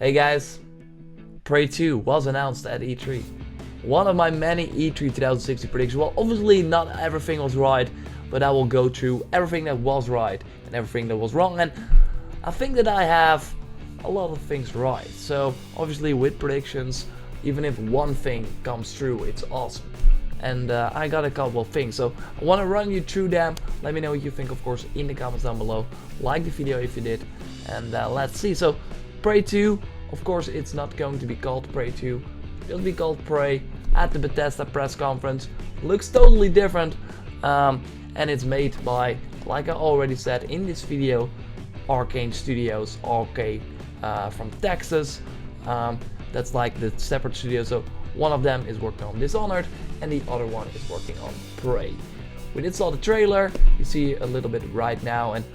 Hey guys, Prey 2 was announced at E3. One of my many E3 2060 predictions. Well, obviously not everything was right, but I will go through everything that was right and everything that was wrong. And I think that I have a lot of things right. So obviously with predictions, even if one thing comes true, it's awesome. And I got a couple of things, so I want to run you through them. Let me know what you think, of course, in the comments down below. Like the video if you did, and let's see. So Prey 2, of course, it's not going to be called Prey 2. It'll be called Prey at the Bethesda press conference. Looks totally different, and it's made by, like I already said in this video, Arcane Studios, Arcane from Texas. That's like the separate studio. So one of them is working on Dishonored, and the other one is working on Prey. We did saw the trailer. You see a little bit right now, and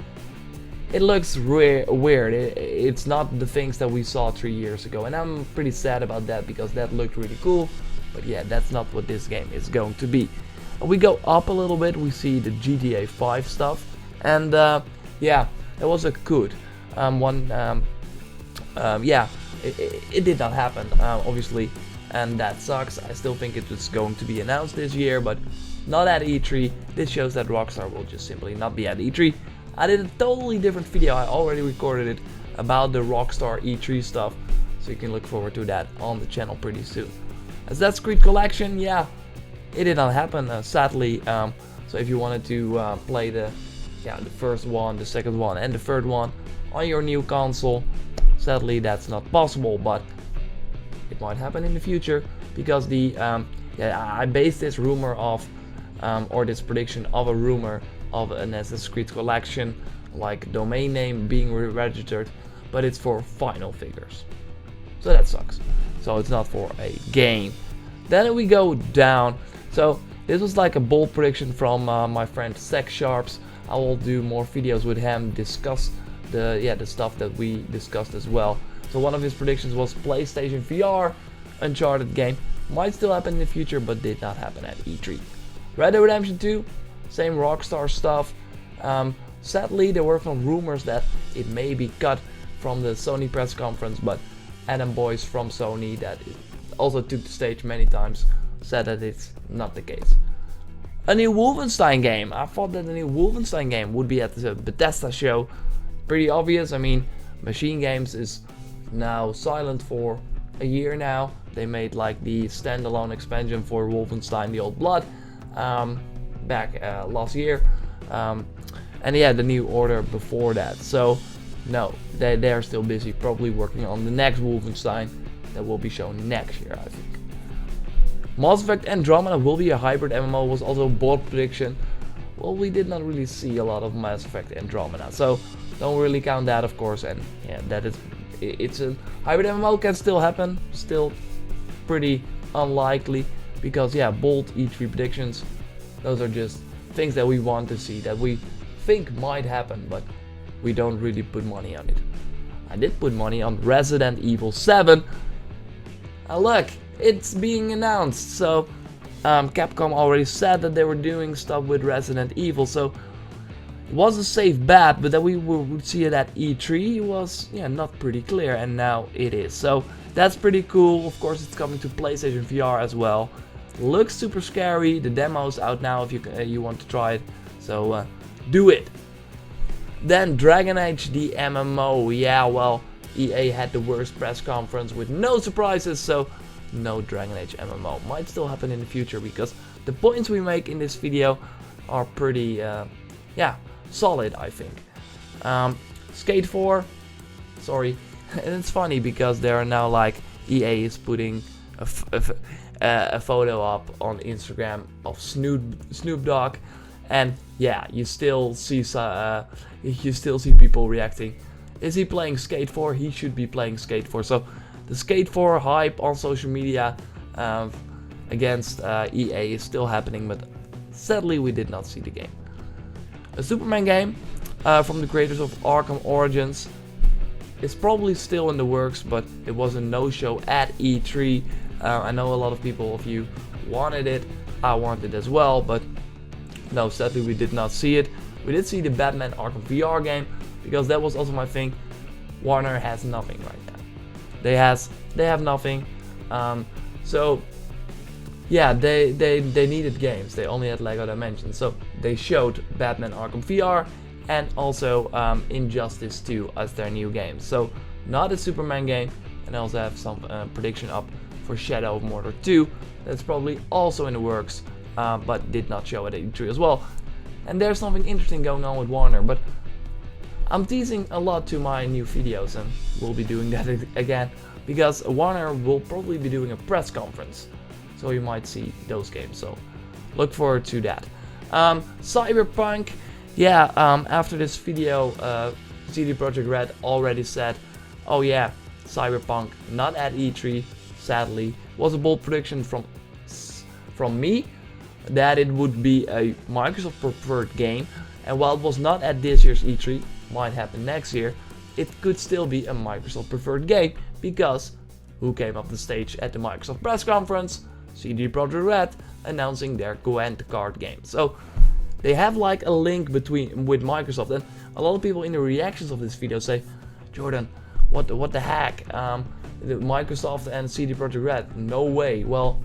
it looks weird. It's not the things that we saw 3 years ago, and I'm pretty sad about that because that looked really cool. But yeah, that's not what this game is going to be. We go up a little bit. We see the GTA 5 stuff, and yeah, it was a good one. Yeah, it did not happen, obviously, and that sucks. I still think it was going to be announced this year, but not at E3. This shows that Rockstar will just simply not be at E3. I did a totally different video. I already recorded it about the Rockstar E3 stuff, so you can look forward to that on the channel pretty soon. Assassin's Creed Collection, yeah, it did not happen, sadly. So if you wanted to play the first one, the second one, and the third one on your new console, sadly that's not possible, but it might happen in the future because the I based this rumor off or this prediction of a rumor of an Assassin's Creed Collection, like domain name being registered, but it's for final figures, so that sucks. So it's not for a game. Then we go down. So this was like a bold prediction from my friend Sex Sharps. I will do more videos with him, discuss the stuff that we discussed as well. So one of his predictions was PlayStation VR Uncharted game. Might still happen in the future, but did not happen at E3. Red Dead Redemption 2, same Rockstar stuff. Sadly, there were some rumors that it may be cut from the Sony press conference, but Adam Boyce from Sony, that also took the stage many times, said that it's not the case. A new Wolfenstein game. I thought that a new Wolfenstein game would be at the Bethesda show. Pretty obvious. I mean, Machine Games is now silent for a year now. They made like the standalone expansion for Wolfenstein: The Old Blood back last year, and yeah, the New Order before that. So no, they're still busy, probably working on the next Wolfenstein that will be shown next year, I think. Mass Effect Andromeda will be a hybrid MMO was also a bold prediction. Well, we did not really see a lot of Mass Effect Andromeda, so don't really count that, of course. And yeah, it's a hybrid MMO, can still happen, still pretty unlikely, because yeah, bold E3 predictions, those are just things that we want to see, that we think might happen, but we don't really put money on it. I did put money on Resident Evil 7. Look, it's being announced. So Capcom already said that they were doing stuff with Resident Evil, so it was a safe bet, but that we would see it at E3 was not pretty clear, and now it is. So that's pretty cool. Of course, it's coming to PlayStation VR as well. Looks super scary. The demo's out now if you want to try it, so do it. Then Dragon Age, the MMO. Yeah, well, EA had the worst press conference with no surprises, so no Dragon Age MMO. Might still happen in the future because the points we make in this video are pretty solid, I think. Skate 4, sorry, and it's funny because there are now like EA is putting a photo up on Instagram of Snoop Dogg, and yeah, you still see people reacting. Is he playing Skate 4? He should be playing Skate 4. So the Skate 4 hype on social media against EA is still happening, but sadly we did not see the game. A Superman game from the creators of Arkham Origins is probably still in the works, but it was a no-show at E3. I know a lot of you wanted it. I wanted it as well, but no, sadly we did not see it. We did see the Batman Arkham VR game, because that was also my thing. Warner has nothing right now. They have nothing. So yeah, they needed games. They only had Lego Dimensions, so they showed Batman Arkham VR and also Injustice 2 as their new game. So not a Superman game, and I also have some prediction up for Shadow of Mordor 2. That's probably also in the works, but did not show at E3 as well. And there's something interesting going on with Warner, but I'm teasing a lot to my new videos, and we'll be doing that again, because Warner will probably be doing a press conference, so you might see those games, so look forward to that. Cyberpunk, yeah, after this video, CD Projekt Red already said, oh yeah, Cyberpunk not at E3, sadly. Was a bold prediction from me that it would be a Microsoft preferred game, and while it was not at this year's E3, might happen next year, it could still be a Microsoft preferred game, because who came up the stage at the Microsoft press conference? CD Projekt Red announcing their Gwent card game. So they have like a link with Microsoft, and a lot of people in the reactions of this video say, Jordan, what the heck? Microsoft and CD Projekt Red, no way. Well,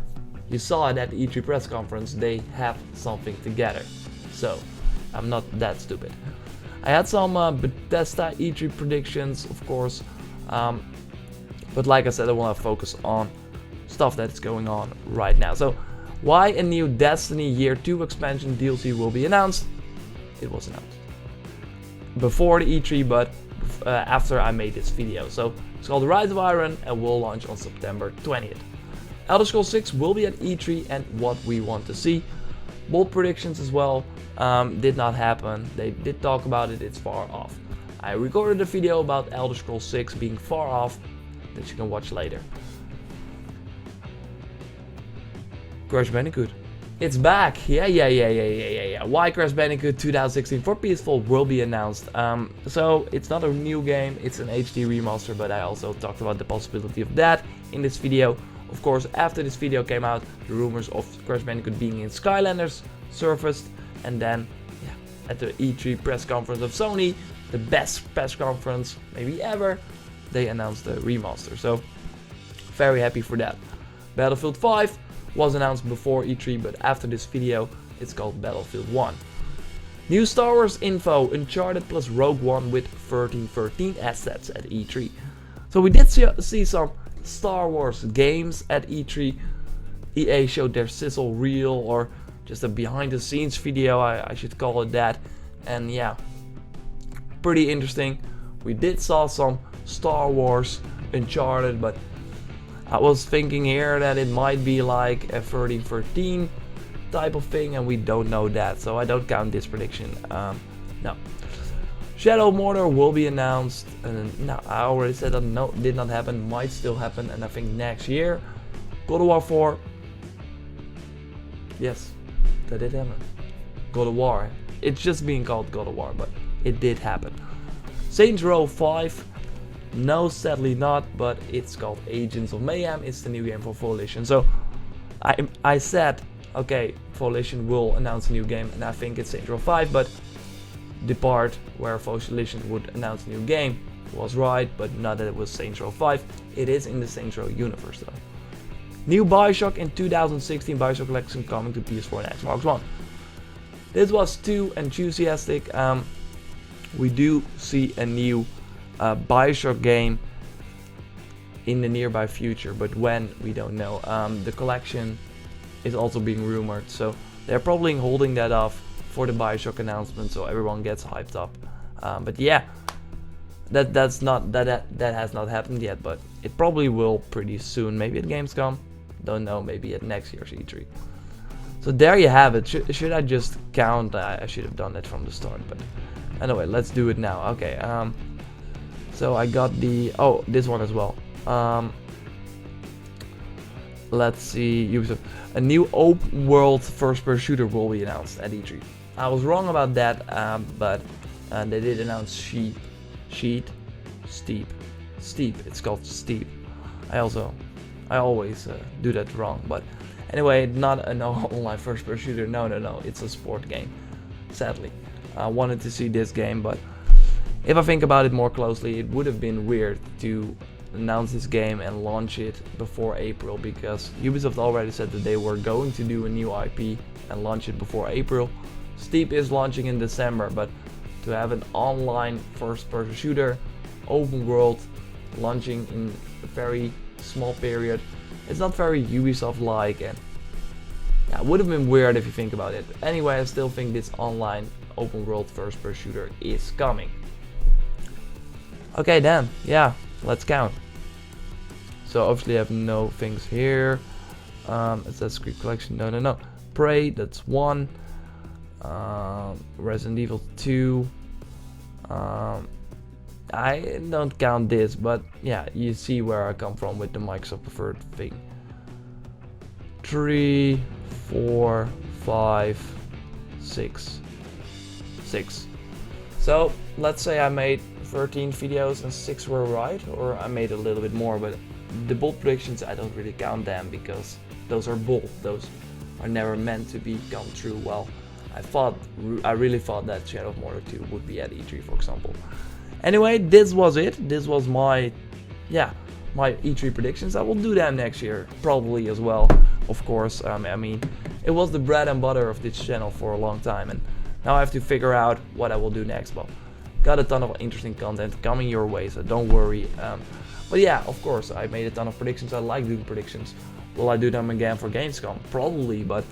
you saw it at the E3 press conference, they have something together. So I'm not that stupid. I had some Bethesda E3 predictions, of course, but like I said, I want to focus on stuff that's going on right now. So why a new Destiny Year 2 expansion DLC will be announced? It was announced before the E3, but after I made this video. So it's called Rise of Iron and will launch on September 20th. Elder Scrolls 6 will be at E3 and what we want to see. Bold predictions as well, did not happen. They did talk about it, it's far off. I recorded a video about Elder Scrolls 6 being far off that you can watch later. Crash Bandicoot. It's back! Yeah. Why Crash Bandicoot 2016 for PS4 will be announced. So it's not a new game, it's an HD remaster, but I also talked about the possibility of that in this video. Of course, after this video came out, the rumors of Crash Bandicoot being in Skylanders surfaced, and then at the E3 press conference of Sony, the best press conference maybe ever, they announced the remaster. So very happy for that. Battlefield 5 was announced before E3, but after this video, it's called Battlefield 1. New Star Wars info, Uncharted plus Rogue One with 1313 assets at E3. So we did see some Star Wars games at E3. EA showed their sizzle reel, or just a behind the scenes video, I should call it that. And yeah, pretty interesting. We did saw some Star Wars Uncharted, but I was thinking here that it might be like a 1313 type of thing, and we don't know that, so I don't count this prediction. No. Shadow of Mordor will be announced, and no, I already said that no, did not happen, might still happen, and I think next year. God of War 4, yes, that did happen. God of War, it's just being called God of War, but it did happen. Saints Row 5, no, sadly not, but it's called Agents of Mayhem. It's the new game for Volition. So I said, okay, Volition will announce a new game, and I think it's Saints Row 5, but the part where Volition would announce a new game was right, but not that it was Saints Row 5. It is in the Saints Row universe though. New Bioshock in 2016, Bioshock Collection coming to PS4 and Xbox One. This was too enthusiastic. We do see a new Bioshock game in the nearby future, but when, we don't know. The collection is also being rumored, so they're probably holding that off for the Bioshock announcement, so everyone gets hyped up. But yeah, that has not happened yet, but it probably will pretty soon. Maybe at Gamescom, don't know. Maybe at next year's E3. So there you have it. Should I just count? I should have done that from the start, but anyway, let's do it now. Okay. So I got the this one as well. Let's see. Ubisoft. A new open world first-person shooter will be announced at E3. I was wrong about that, but they did announce Steep. It's called Steep. I always do that wrong, but anyway, not an online first-person shooter. No, it's a sport game. Sadly, I wanted to see this game, but if I think about it more closely, it would have been weird to announce this game and launch it before April, because Ubisoft already said that they were going to do a new IP and launch it before April. Steep is launching in December, but to have an online first-person shooter, open world, launching in a very small period, it's not very Ubisoft-like, and yeah, it would have been weird if you think about it. Anyway, I still think this online open world first-person shooter is coming. Okay then, yeah, let's count. So obviously I have no things here. Assassin's Creed Collection, no. Prey, that's 1. Resident Evil 2. I don't count this, but yeah, you see where I come from with the Microsoft preferred thing. 3, 4, 5, 6. So let's say I made 13 videos and 6 were right, or I made a little bit more, but the bold predictions, I don't really count them because those are bold. Those are never meant to become true. Well, I really thought that Shadow of Mordor 2 would be at E3, for example. Anyway, this was it. This was my E3 predictions. I will do them next year, probably as well, of course. I mean, it was the bread and butter of this channel for a long time, and now I have to figure out what I will do next. Well, got a ton of interesting content coming your way, so don't worry. But yeah, of course, I made a ton of predictions. I like doing predictions. Will I do them again for Gamescom? Probably, but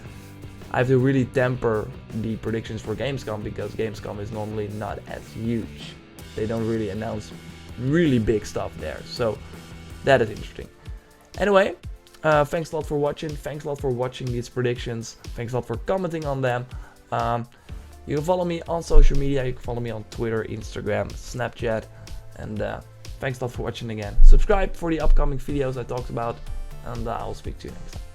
I have to really temper the predictions for Gamescom, because Gamescom is normally not as huge. They don't really announce really big stuff there, so that is interesting. Anyway, thanks a lot for watching. Thanks a lot for watching these predictions. Thanks a lot for commenting on them. You can follow me on social media. You can follow me on Twitter, Instagram, Snapchat, and thanks a lot for watching again. Subscribe for the upcoming videos I talked about, and I'll speak to you next time.